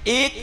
एक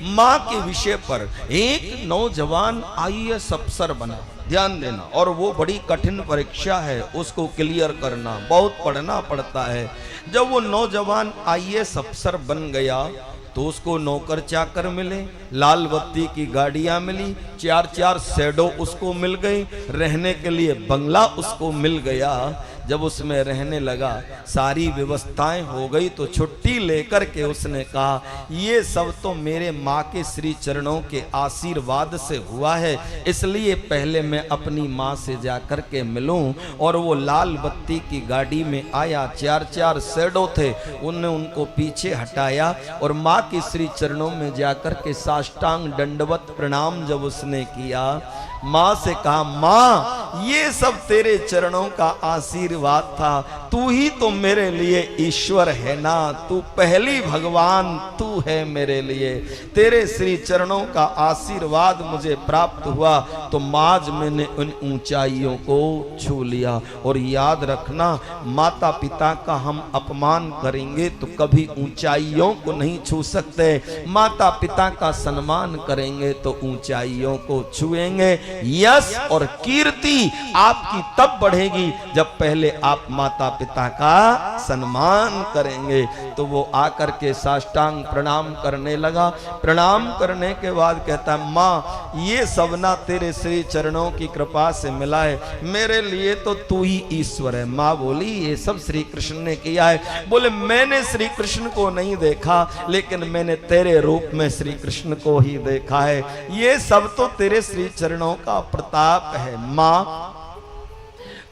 माँ के विषय पर एक नौजवान आईएएस अफसर बना, ध्यान देना, और वो बड़ी कठिन परीक्षा है, उसको क्लियर करना, बहुत पढ़ना पड़ता है। जब वो नौजवान आईएएस अफसर बन गया तो उसको नौकर चाकर मिले, लाल बत्ती की गाड़ियां मिली, 4-4 शैडो उसको मिल गई, रहने के लिए बंगला उसको मिल गया। जब उसमें रहने लगा, सारी व्यवस्थाएं हो गई, तो छुट्टी लेकर के उसने कहा ये सब तो मेरे माँ के श्री चरणों के आशीर्वाद से हुआ है, इसलिए पहले मैं अपनी माँ से जाकर के मिलूं। और वो लाल बत्ती की गाड़ी में आया, 4-4 शैडो थे, उनने उनको पीछे हटाया और माँ के श्री चरणों में जाकर के साष्टांग दंडवत प्रणाम जब उसने किया, माँ से कहा माँ ये सब तेरे चरणों का आशीर्वाद था, तू ही तो मेरे लिए ईश्वर है ना, तू पहली भगवान तू है मेरे लिए, तेरे श्री चरणों का आशीर्वाद मुझे प्राप्त हुआ तो आज मैंने उन ऊंचाइयों को छू लिया। और याद रखना, माता पिता का हम अपमान करेंगे तो कभी ऊंचाइयों को नहीं छू सकते, माता पिता का सम्मान करेंगे तो ऊंचाइयों को छुएंगे। यश और कीर्ति आपकी तब बढ़ेगी जब पहले आप माता पिता का सम्मान करेंगे। तो वो आकर के साष्टांग प्रणाम करने लगा। प्रणाम करने के बाद कहता है माँ ये सब ना तेरे श्री चरणों की कृपा से मिला है, मेरे लिए तो तू ही ईश्वर है। माँ बोली ये सब श्री कृष्ण ने किया है। बोले मैंने श्री कृष्ण को नहीं देखा, लेकिन मैंने तेरे रूप में श्री कृष्ण को ही देखा है, ये सब तो तेरे श्री चरणों का प्रताप है। माँ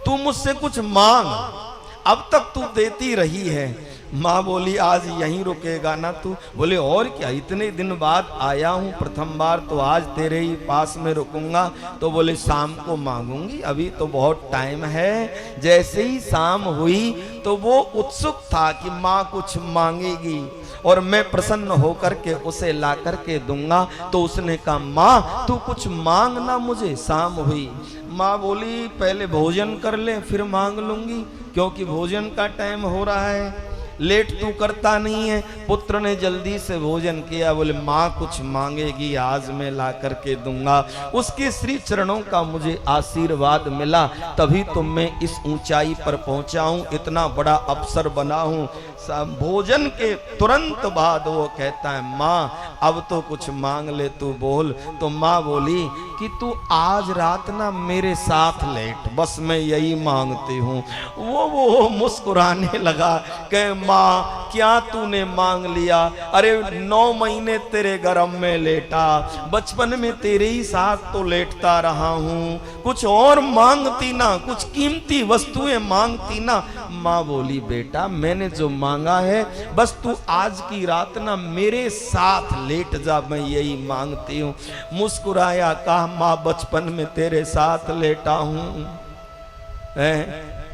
तू मुझसे कुछ मांग, अब तक तू देती रही है। माँ बोली आज यहीं रुकेगा ना तू? बोले और क्या, इतने दिन बाद आया हूँ प्रथम बार, तो आज तेरे ही पास में रुकूंगा। तो बोले शाम को मांगूंगी, अभी तो बहुत टाइम है। जैसे ही शाम हुई तो वो उत्सुक था कि माँ कुछ मांगेगी और मैं प्रसन्न होकर के उसे ला करके दूंगा। तो उसने कहा माँ तू कुछ मांगना मुझे। शाम हुई, माँ बोली पहले भोजन कर ले फिर मांग लूंगी, क्योंकि भोजन का टाइम हो रहा है, लेट तू करता नहीं है। पुत्र ने जल्दी से भोजन किया। बोले माँ कुछ मांगेगी आज मैं ला करके दूंगा, उसके श्री चरणों का मुझे आशीर्वाद मिला तभी तो मैं इस ऊंचाई पर पहुंचा हूं, इतना बड़ा अफसर बना हूं। भोजन के तुरंत बाद वो कहता है माँ अब तो कुछ मांग ले, तू बोल। तो माँ बोली कि तू आज रात ना मेरे साथ लेट, बस मैं यही मांगती हूँ। वो मुस्कुराने लगा, कहे माँ क्या तूने मांग लिया, अरे 9 महीने तेरे गर्भ में लेटा, बचपन में तेरे ही साथ तो लेटता रहा हूँ, कुछ और मांगती ना, कुछ कीमती वस्तुएं मांगती ना। माँ बोली बेटा मैंने जो मांगा है बस तू आज की रात ना मेरे साथ लेट जा, मैं यही मांगती हूँ। मुस्कुराया, कहा माँ बचपन में तेरे साथ लेटा हूँ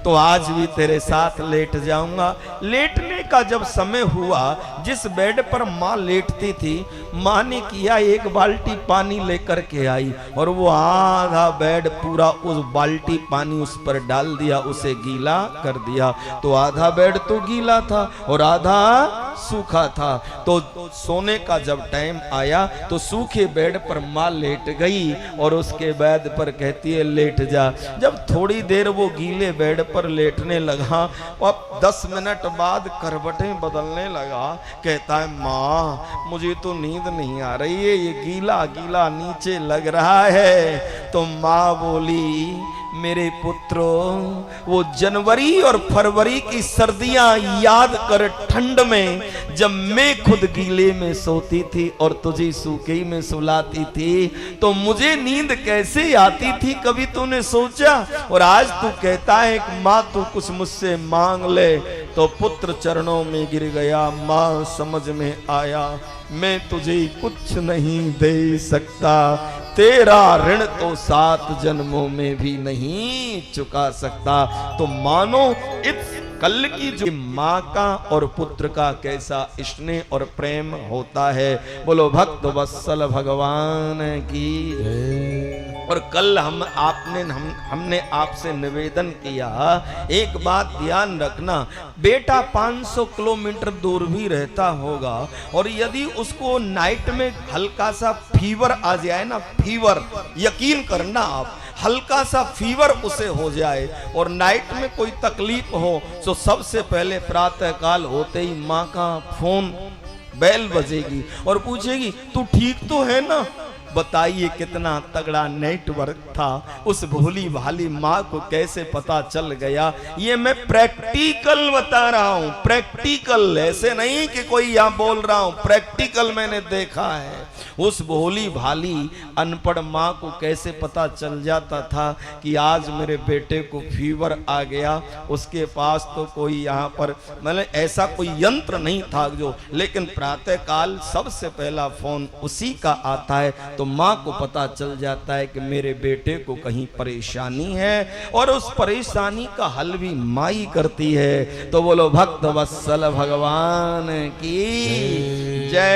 तो आज भी तेरे साथ लेट जाऊंगा। लेटने का जब समय हुआ, जिस बेड पर माँ लेटती थी, माँ ने किया एक बाल्टी पानी लेकर के आई और वो आधा बेड पूरा उस बाल्टी पानी उस पर डाल दिया, उसे गीला कर दिया। तो आधा बेड तो गीला था और आधा सूखा था। तो सोने का जब टाइम आया तो सूखे बेड पर माँ लेट गई और उसके बेड पर कहती है लेट जा। जब थोड़ी देर वो गीले बेड पर लेटने लगा, अब 10 मिनट बाद करवटें बदलने लगा। कहता है माँ मुझे तो नींद नहीं आ रही है, ये गीला गीला नीचे लग रहा है। तो माँ बोली मेरे पुत्रो वो जनवरी और फरवरी की सर्दियां याद कर, ठंड में जब मैं खुद गीले में सोती थी और तुझे सूखे में सुलाती थी तो मुझे नींद कैसे आती थी, कभी तूने सोचा? और आज तू कहता है कि माँ तू कुछ मुझसे मांग ले। तो पुत्र चरणों में गिर गया। माँ समझ में आया मैं तुझे कुछ नहीं दे सकता, तेरा ऋण तो 7 जन्मों में भी नहीं चुका सकता। तो मानो इस कल की जो माँ का और पुत्र का कैसा स्नेह और प्रेम होता है। बोलो भक्त वत्सल भगवान की। और कल हमने आपसे निवेदन किया, एक बात ध्यान रखना, बेटा 500 किलोमीटर दूर भी रहता होगा और यदि उसको नाइट में हल्का सा फीवर आ जाए ना, फीवर, यकीन करना आप, हल्का सा फीवर उसे हो जाए और नाइट में कोई तकलीफ हो तो सबसे पहले प्रातः काल होते ही माँ का फोन बेल बजेगी और पूछेगी तू ठीक तो है ना। बताइए कितना तगड़ा नेटवर्क था। उस भोली भाली माँ को कैसे पता चल गया। ये मैं प्रैक्टिकल बता रहा हूं, प्रैक्टिकल, ऐसे नहीं कि कोई यहां बोल रहा हूं, प्रैक्टिकल मैंने देखा है। उस भोली भाली अनपढ़ माँ को कैसे पता चल जाता था कि आज मेरे बेटे को फीवर आ गया। उसके पास तो कोई यहाँ पर मतलब ऐसा कोई यंत्र नहीं था जो, लेकिन प्रातः काल सबसे पहला फोन उसी का आता है तो माँ को पता चल जाता है कि मेरे बेटे को कहीं परेशानी है और उस परेशानी का हल भी माई करती है। तो बोलो भक्त वत्सल भगवान की जय।